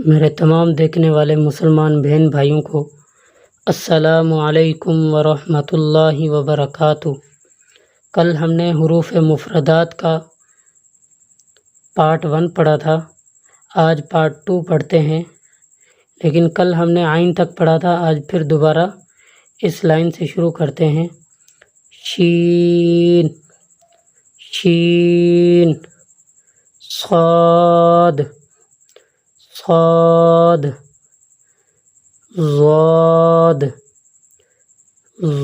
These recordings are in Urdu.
میرے تمام دیکھنے والے مسلمان بہن بھائیوں کو السلام علیکم ورحمۃ اللہ وبرکاتہ۔ کل ہم نے حروف مفردات کا پارٹ 1 پڑھا تھا، آج پارٹ 2 پڑھتے ہیں، لیکن کل ہم نے عین تک پڑھا تھا، آج پھر دوبارہ اس لائن سے شروع کرتے ہیں۔ شین، شین، صاد، صاد، ضاد،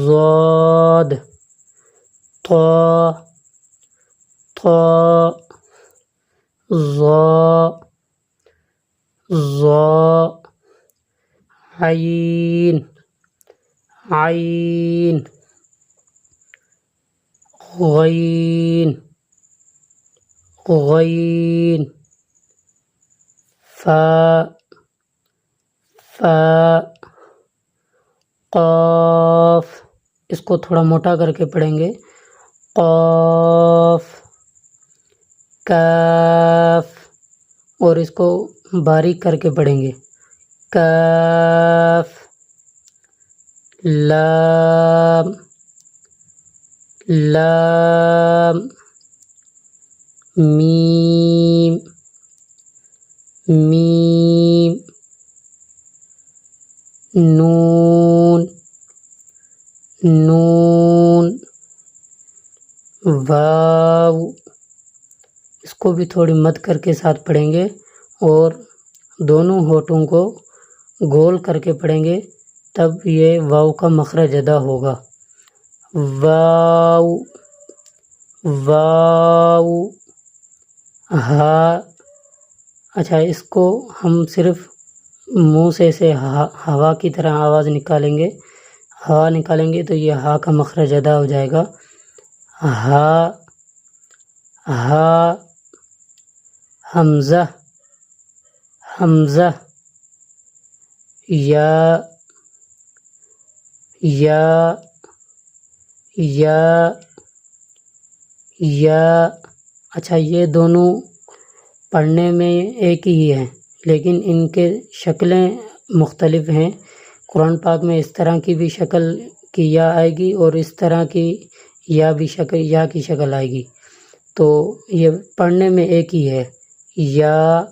ضاد، طا، طا، ظا، ظا، عین، عین، غین، غین، فا، فا، قاف، اس کو تھوڑا موٹا کر کے پڑھیں گے، قاف، کاف، اور اس کو باریک کر کے پڑھیں گے، کاف، لام، لام، میم، میم، نون، نون، واو، اس کو بھی تھوڑی مد کر کے ساتھ پڑھیں گے اور دونوں ہونٹوں کو گول کر کے پڑھیں گے، تب یہ واو کا مخرج ادا ہوگا، واو، واو، ہا۔ اچھا، اس کو ہم صرف منہ سے ہوا کی طرح آواز نکالیں گے، ہوا نکالیں گے تو یہ ہا کا مخرج ادا ہو جائے گا، ہا، ہا، حمزہ، حمزہ، یا، یا، یا، یا۔ اچھا، یہ دونوں پڑھنے میں ایک ہی ہیں لیکن ان کے شکلیں مختلف ہیں۔ قرآن پاک میں اس طرح کی بھی شکل کی یا آئے گی اور اس طرح کی یا کی شکل آئے گی، تو یہ پڑھنے میں ایک ہی ہے، یا،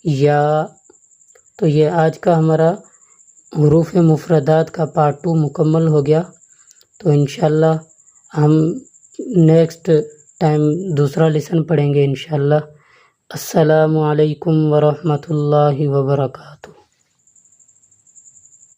یا۔ تو یہ آج کا ہمارا حروف مفردات کا پارٹ 2 مکمل ہو گیا، تو انشاءاللہ ہم نیکسٹ ٹائم دوسرا لیسن پڑھیں گے انشاءاللہ۔ السلام علیکم ورحمۃ اللہ وبرکاتہ۔